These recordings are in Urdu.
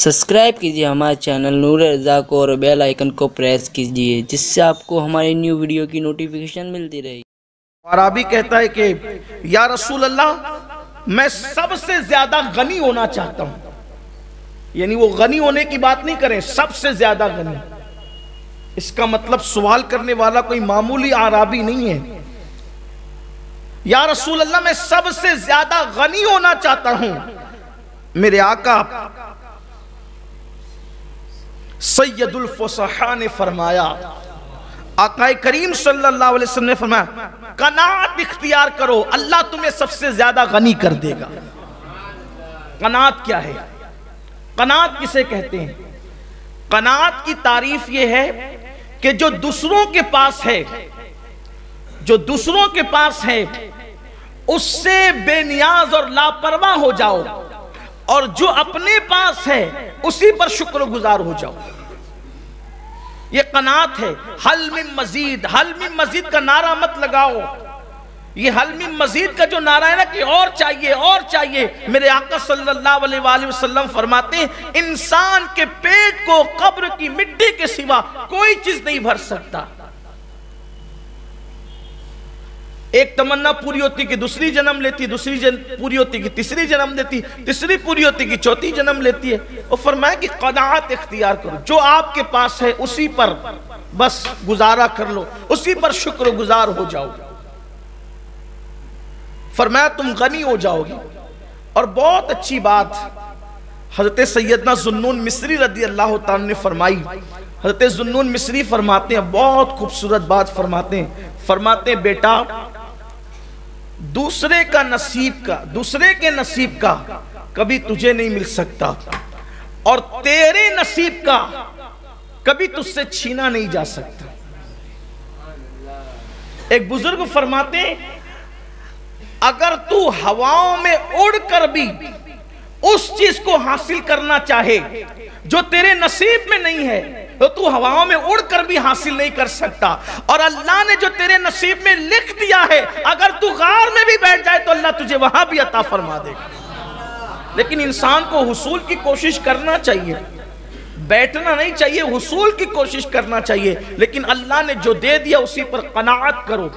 سبسکرائب کیجیے ہمارے چینل نور رضا کو اور بیل آئیکن کو پریس کیجیے جس سے آپ کو ہماری نیو ویڈیو کی نوٹیفیکیشن ملتی رہے۔ عربی کہتا ہے کہ یا رسول اللہ میں سب سے زیادہ غنی ہونا چاہتا ہوں، یعنی وہ غنی ہونے کی بات نہیں کریں، سب سے زیادہ غنی۔ اس کا مطلب سوال کرنے والا کوئی معمولی عربی نہیں ہے۔ یا رسول اللہ میں سب سے زیادہ غنی ہونا چاہتا ہوں۔ میرے آقا سید الفصحاء نے فرمایا، آقا کریم صلی اللہ علیہ وسلم نے فرمایا قناعت اختیار کرو، اللہ تمہیں سب سے زیادہ غنی کر دے گا۔ قناعت کیا ہے؟ قناعت کسے کہتے ہیں؟ قناعت کی تعریف یہ ہے کہ جو دوسروں کے پاس ہے، جو دوسروں کے پاس ہے اس سے بے نیاز اور لاپرواہ ہو جاؤ، اور جو اپنے پاس ہے اسی پر شکر گزار ہو جاؤ۔ یہ قناعت ہے۔ حل من مزید، حل من مزید کا نعرہ مت لگاؤ۔ یہ حل من مزید کا جو نعرہ ہے نا کہ اور چاہیے اور چاہیے، میرے آقا صلی اللہ علیہ وآلہ وسلم فرماتے ہیں انسان کے پیٹ کو قبر کی مٹی کے سوا کوئی چیز نہیں بھر سکتا۔ ایک تمنا پوری ہوتی کہ دوسری جنم لیتی، دوسری پوری ہوتی کہ تیسری جنم لیتی، تیسری پوری ہوتی کہ چوتھی جنم لیتی ہے۔ اور فرمایا کہ قناعت اختیار کرو، جو آپ کے پاس ہے اسی پر بس گزارا کر لو، اسی پر شکر گزار ہو جاؤ۔ فرمایا تم غنی ہو جاؤ گی۔ اور بہت اچھی بات حضرت سیدنا ذوالنون مصری رضی اللہ تعالیٰ نے فرمائی۔ حضرت ذوالنون مصری فرماتے ہیں، بہت خوبصورت بات فرماتے ہیں بیٹا دوسرے کے نصیب کا کبھی تجھے نہیں مل سکتا، اور تیرے نصیب کا کبھی تجھ سے چھینا نہیں جا سکتا۔ ایک بزرگ فرماتے ہیں اگر تو ہواؤں میں اڑ کر بھی اس چیز کو حاصل کرنا چاہے جو تیرے نصیب میں نہیں ہے تو ہواؤں میں اڑ کر بھی حاصل نہیں کر سکتا، اور اللہ نے جو تیرے نصیب میں لکھ دیا ہے اگر تو غار میں بھی بیٹھ جائے تو اللہ تجھے وہاں بھی عطا فرما دے گا۔ لیکن انسان کو حصول کی کوشش کرنا چاہیے، بیٹھنا نہیں چاہیے، حصول کی کوشش کرنا چاہیے۔ لیکن اللہ نے جو دے دیا اسی پر قناعت کرو،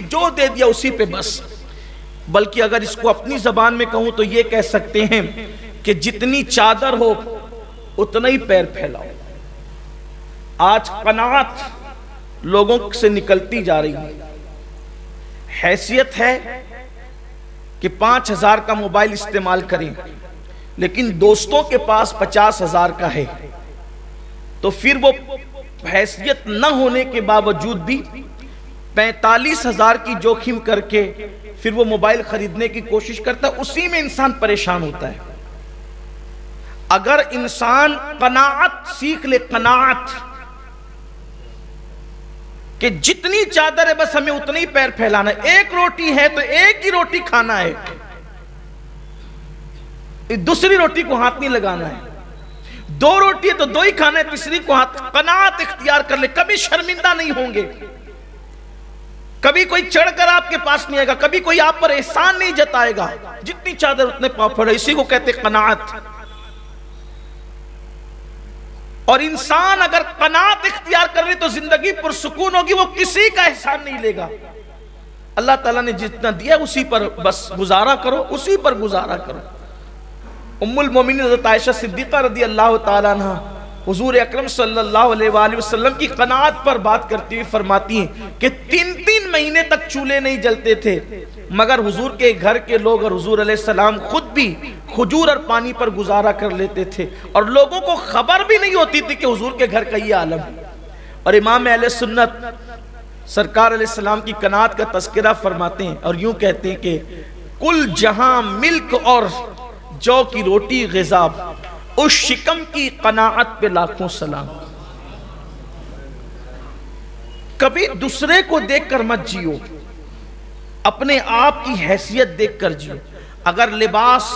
جو دے دیا اسی پہ بس۔ بلکہ اگر اس کو اپنی زبان میں کہوں تو یہ کہہ سکتے ہیں کہ جتنی چادر ہو اتنا ہی پیر پھیلاؤ۔ آج قناعت لوگوں سے نکلتی جا رہی ہے۔ حیثیت ہے کہ 5,000 کا موبائل استعمال کریں، لیکن دوستوں کے پاس 50,000 کا ہے، تو پھر وہ حیثیت نہ ہونے کے باوجود بھی 45,000 کی جوخم کر کے پھر وہ موبائل خریدنے کی کوشش کرتا ہے۔ اسی میں انسان پریشان ہوتا ہے۔ اگر انسان قناعت سیکھ لے، قناعت کہ جتنی چادر ہے بس ہمیں اتنی پیر پھیلانا ہے، ایک روٹی ہے تو ایک ہی روٹی کھانا ہے، دوسری روٹی کو ہاتھ نہیں لگانا ہے، 2 روٹی ہے تو 2 ہی کھانا ہے، تیسری کو ہاتھ۔ قناعت اختیار کر لے، کبھی شرمندہ نہیں ہوں گے، کبھی کوئی چڑھ کر آپ کے پاس نہیں آئے گا، کبھی کوئی آپ پر احسان نہیں جتائے گا۔ جتنی چادر اتنے پاؤں پھڑے، اسی کو کہتے قناعت۔ اور انسان اگر قناعت اختیار کر لے تو زندگی پرسکون ہوگی، وہ کسی کا احسان نہیں لے گا۔ اللہ تعالیٰ نے جتنا دیا اسی پر بس گزارا کرو، اسی پر گزارا کرو۔ ام المومنین حضرت عائشہ صدیقہ رضی اللہ تعالیٰ عنہ حضور اکرم صلی اللہ علیہ وآلہ وسلم کی قناعت پر بات کرتی ہوئی فرماتی ہیں کہ 3 مہینے تک چولہے نہیں جلتے تھے، مگر حضور کے گھر کے لوگ اور حضور علیہ السلام خود بھی کھجور اور پانی پر گزارا کر لیتے تھے، اور لوگوں کو خبر بھی نہیں ہوتی تھی کہ حضور کے گھر کا یہ عالم ہے۔ اور امام اہل سنت سرکار علیہ السلام کی قناعت کا تذکرہ فرماتے ہیں اور یوں کہتے ہیں کہ کل جہاں ملک اور جو کی روٹی غذا، اس شکم کی قناعت پہ لاکھوں سلام۔ کبھی دوسرے کو دیکھ کر مت جیو، اپنے آپ کی حیثیت دیکھ کر جیو۔ اگر لباس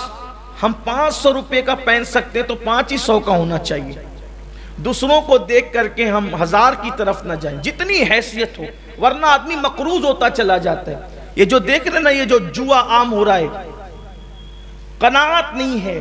ہم 500 روپے کا پہن سکتے ہیں تو 500 کا ہونا چاہیے۔ دوسروں کو دیکھ کر کے ہم 1000 کی طرف نہ جائیں، جتنی حیثیت ہو، ورنہ آدمی مقروض ہوتا چلا جاتا ہے۔ یہ جو دیکھ رہے نا، یہ جو جوا عام ہو رہا ہے، قناعت نہیں ہے۔